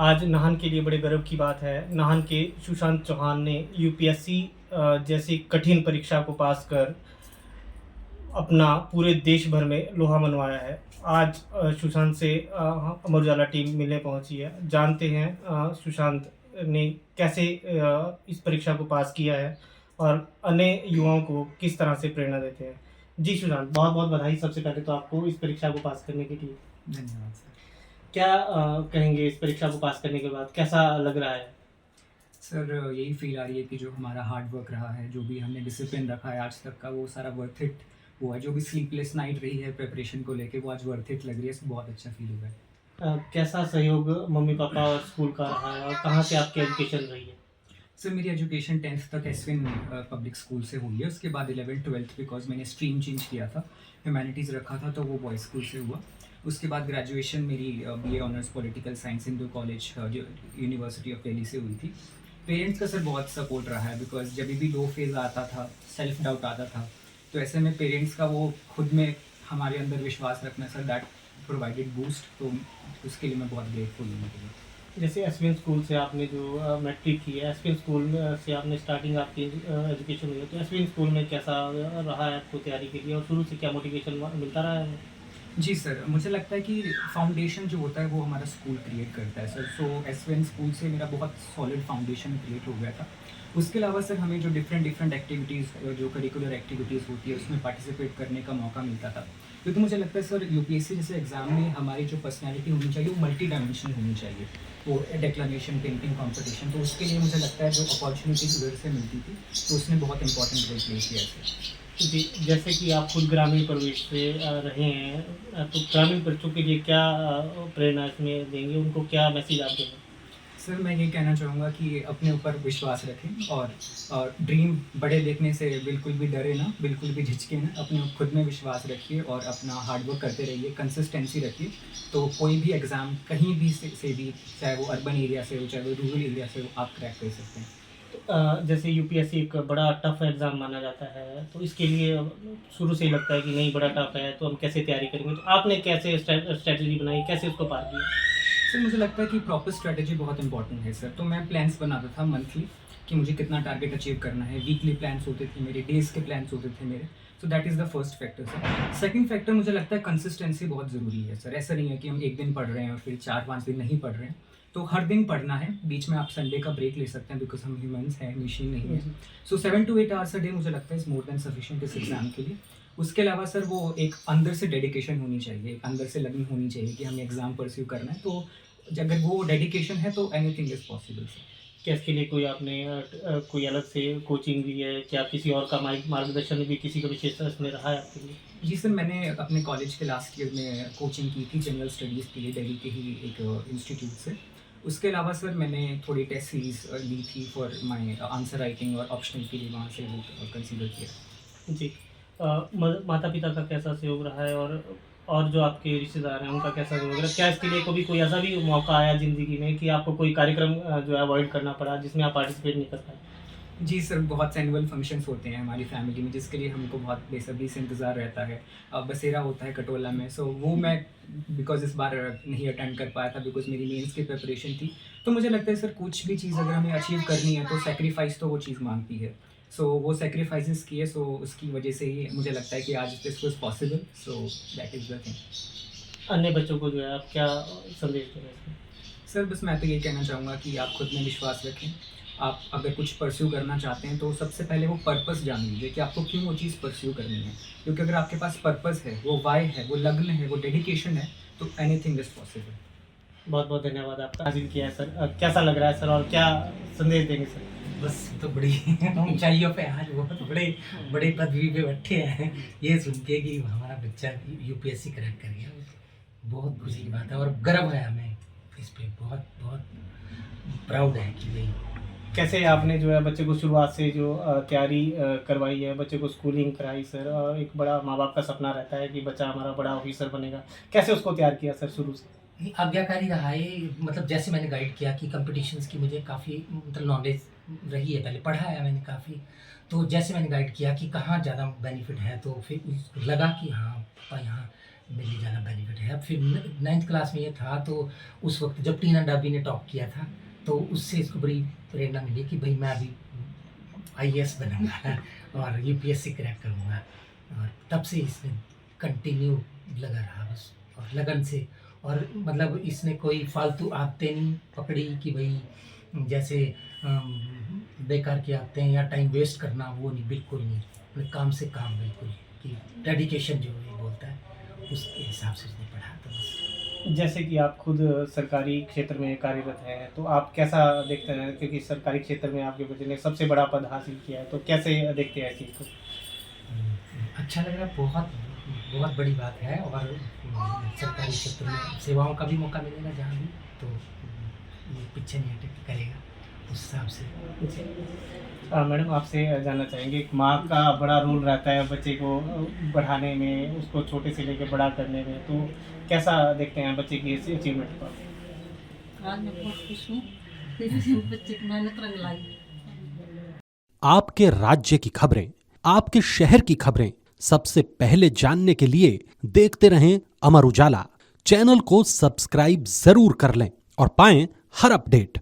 आज नाहन के लिए बड़े गर्व की बात है। नाहन के सुशांत चौहान ने यूपीएससी जैसी कठिन परीक्षा को पास कर अपना पूरे देश भर में लोहा मनवाया है। आज सुशांत से अमर उजाला टीम मिलने पहुंची है। जानते हैं सुशांत ने कैसे इस परीक्षा को पास किया है और अन्य युवाओं को किस तरह से प्रेरणा देते हैं। जी सुशांत, बहुत बहुत बधाई सबसे पहले तो आपको इस परीक्षा को पास करने के लिए। धन्यवाद सर। क्या कहेंगे इस परीक्षा को पास करने के बाद कैसा लग रहा है? सर यही फ़ील आ रही है कि जो हमारा हार्ड वर्क रहा है, जो भी हमने डिसिप्लिन रखा है आज तक का, वो सारा वर्थ इट हुआ है। जो भी स्लीपलेस नाइट रही है प्रिपरेशन को लेके, वो आज वर्थ इट लग रही है। सो बहुत अच्छा फ़ील हुआ है। कैसा सहयोग मम्मी पापा और स्कूल का रहा है और कहाँ से आपकी एजुकेशन रही है? सर मेरी एजुकेशन 10th तक एसविन पब्लिक स्कूल से हुई है। उसके बाद 11th-12th बिकॉज़ मैंने स्ट्रीम चेंज किया था, ह्यूमैनिटीज़ रखा था, तो वो बॉयज़ स्कूल से हुआ। उसके बाद ग्रेजुएशन मेरी BA honours political science Hindu college जो यूनिवर्सिटी ऑफ दिल्ली से हुई थी। पेरेंट्स का सर बहुत सपोर्ट रहा है बिकॉज़ जब भी लो फेज़ आता था, सेल्फ डाउट आता था, तो ऐसे में पेरेंट्स का वो खुद में हमारे अंदर विश्वास रखना, सर दैट प्रोवाइडेड बूस्ट। तो उसके लिए मैं बहुत ग्रेटफुल हूँ उनके लिए। जैसे एसवीएन स्कूल से आपने जो मैट्रिक की है, एसवीएन स्कूल से आपने स्टार्टिंग आपकी एजुकेशन हुई है, तो एसवीएन स्कूल में कैसा रहा है आपको तैयारी के लिए और शुरू से क्या मोटिवेशन मिलता रहा है? जी सर, मुझे लगता है कि फाउंडेशन जो होता है वो हमारा स्कूल क्रिएट करता है सर। सो एसवीएन स्कूल से मेरा बहुत सॉलिड फाउंडेशन क्रिएट हो गया था। उसके अलावा सर हमें जो डिफरेंट एक्टिविटीज़ जो करिकुलर एक्टिविटीज़ होती है उसमें पार्टिसिपेट करने का मौका मिलता था। क्योंकि मुझे लगता है सर यूपीएससी जैसे एग्ज़ाम में हमारी जो पर्सनैलिटी होनी चाहिए वो मल्टी डायमेंशनल होनी चाहिए। वो डिक्लेमेशन, पेंटिंग कॉम्पिटिशन, तो उसके लिए मुझे लगता है जो अपॉर्चुनिटी उधर से मिलती थी, तो उसने बहुत इंपॉर्टेंट रोल प्ले किया है सर। जी, जैसे कि आप खुद ग्रामीण परिवेश से रहे हैं, तो ग्रामीण बच्चों के लिए क्या प्रेरणा इसमें देंगे? उनको क्या मैसेज आप देंगे? सर मैं ये कहना चाहूँगा कि अपने ऊपर विश्वास रखें और ड्रीम बड़े देखने से बिल्कुल भी डरे ना, बिल्कुल भी झिझके ना। अपने खुद में विश्वास रखिए और अपना हार्ड वर्क करते रहिए, कंसिस्टेंसी रखिए, तो कोई भी एग्ज़ाम कहीं भी से भी, चाहे वो अर्बन एरिया से हो, चाहे वो रूरल एरिया से हो, आप क्रैक कर सकते हैं। जैसे यूपीएससी एक बड़ा टफ एग्ज़ाम माना जाता है, तो इसके लिए शुरू से ही लगता है कि नहीं बड़ा टफ है, तो हम कैसे तैयारी करेंगे? तो आपने कैसे स्ट्रैटेजी बनाई, कैसे उसको पार किया? सर मुझे लगता है कि प्रॉपर स्ट्रैटेजी बहुत इंपॉर्टेंट है सर। तो मैं प्लान्स बनाता था मंथली कि मुझे कितना टारगेट अचीव करना है। वीकली प्लान्स होते थे मेरे, डेज़ के प्लान्स होते थे मेरे। So that is the first factor sir. Second factor मुझे लगता है कंसिस्टेंसी बहुत ज़रूरी है सर। ऐसा नहीं है कि हम एक दिन पढ़ रहे हैं और फिर 4-5 दिन नहीं पढ़ रहे हैं। तो हर दिन पढ़ना है, बीच में आप संडे का ब्रेक ले सकते हैं बिकॉज़ हम ह्यूमन्स हैं, मशीन नहीं है। सो 7 टू 8 आवर्स अ डे मुझे लगता है इज़ मोर देन सफिशिएंट इस एग्ज़ाम के लिए। उसके अलावा सर वो एक अंदर से डेडिकेशन होनी चाहिए, एक अंदर से लगन होनी चाहिए कि हमें एग्ज़ाम परस्यू करना है। तो अगर वो डेडिकेशन है तो एनीथिंग इज़ पॉसिबल सर। क्या इसके लिए कोई आपने कोई अलग से कोचिंग ली है? क्या किसी और का मार्गदर्शन भी किसी का विशेष इसमें रहा है आपके लिए? जी सर, मैंने अपने कॉलेज के लास्ट ईयर में कोचिंग की थी जनरल स्टडीज़ के लिए दिल्ली के ही एक इंस्टीट्यूट से। उसके अलावा सर मैंने थोड़ी टेस्ट सीरीज़ ली थी फॉर माय आंसर राइटिंग और ऑप्शनल के लिए वहाँ से वो कंसीडर किया। जी। माता-पिता का कैसा सहयोग रहा है और जो आपके रिश्तेदार हैं उनका कैसा सहयोग रहा है? क्या इसके लिए कभी कोई ऐसा भी मौका आया ज़िंदगी में कि आपको कोई कार्यक्रम जो है अवॉइड करना पड़ा जिसमें आप पार्टिसिपेट नहीं कर पाए? जी सर, बहुत से एनुअल फंक्शंस होते हैं हमारी फैमिली में जिसके लिए हमको बहुत बेसब्री से इंतज़ार रहता है। बसेरा होता है कटोला में, सो वो मैं बिकॉज़ इस बार नहीं अटेंड कर पाया था बिकॉज़ मेरी मेंस की प्रिपरेशन थी। तो मुझे लगता है सर कुछ भी चीज़ अगर हमें अचीव करनी है तो सैक्रिफ़ाइस तो वो चीज़ माँगती है। सो वो सैक्रिफ़ाइसेस किए, सो उसकी वजह से ही मुझे लगता है कि आज this was possible, so that is the thing. अन्य बच्चों को जो है आप क्या संदेश देंगे इसमें? सर बस मैं तो ये कहना चाहूँगा कि आप खुद में विश्वास रखें। आप अगर कुछ परस्यू करना चाहते हैं तो सबसे पहले वो पर्पस जान लीजिए कि आपको क्यों वो चीज़ परस्यू करनी है। क्योंकि अगर आपके पास पर्पस है, वो व्हाय है, वो लगन है, वो डेडिकेशन है, तो एनीथिंग इज़ पॉसिबल। बहुत-बहुत धन्यवाद आपका। हाज़िर किया है सर। कैसा लग रहा है सर और क्या संदेश देंगे सर? बस तो बड़ी ऊंचाइयों पे आज बहुत बड़े बड़े पदवी पे बैठे हैं। ये सुन के कि हमारा बच्चा यूपीएससी क्रैक कर गया, बहुत खुशी की बात है और गर्व है हमें इस पे। बहुत बहुत प्राउड है कि भाई कैसे आपने जो है बच्चे को शुरुआत से जो तैयारी करवाई है, बच्चे को स्कूलिंग कराई सर? एक बड़ा माँ-बाप का सपना रहता है कि बच्चा हमारा बड़ा ऑफ़िसर बनेगा। कैसे उसको तैयार किया सर शुरू से? ये आज्ञाकारी रहा है। मतलब जैसे मैंने गाइड किया कि कंपटीशंस की मुझे काफ़ी मतलब नॉलेज रही है, पहले पढ़ा है मैंने काफ़ी। तो जैसे मैंने गाइड किया कि कहाँ ज़्यादा बेनिफिट है, तो फिर उसको लगा कि हाँ पापा यहाँ मिली ज़्यादा बेनिफिट है। अब फिर 9th क्लास में ये था, तो उस वक्त जब टीना डाबी ने टॉप किया था, तो उससे इसको बड़ी प्रेरणा मिली कि भाई मैं अभी IAS बनूंगा और UPSC क्रैक करूंगा। और तब से इसने कंटिन्यू लगा रहा बस, और लगन से। और मतलब इसने कोई फालतू आदतें नहीं पकड़ी कि भाई जैसे बेकार की आदतें या टाइम वेस्ट करना, वो नहीं, बिल्कुल नहीं। अपने काम से काम, बिल्कुल, कि डेडिकेशन जो ये बोलता है उसके हिसाब से उसने पढ़ा। तो बस जैसे कि आप खुद सरकारी क्षेत्र में कार्यरत हैं, तो आप कैसा देखते हैं, क्योंकि सरकारी क्षेत्र में आपके बच्चे ने सबसे बड़ा पद हासिल किया है, तो कैसे देखते हैं इस चीज़ को? अच्छा लग रहा है, बहुत बहुत बड़ी बात है। और सरकारी क्षेत्र में सेवाओं का भी मौका मिलेगा जहाँ भी, तो ये पीछे नहीं हट करेगा उस हिसाब से। मैडम, आपसे जानना चाहेंगे, एक माँ का बड़ा रोल रहता है बच्चे को बढ़ाने में, उसको छोटे से लेकर बड़ा करने में, तो कैसा देखते हैं बच्चे की इस अचीवमेंट को? आज मैं बहुत खुश हूँ, मेरे बच्चे की मेहनत रंग लाई। आपके राज्य की खबरें, आपके शहर की खबरें सबसे पहले जानने के लिए देखते रहें अमर उजाला। चैनल को सब्सक्राइब जरूर कर लें और पाएं हर अपडेट।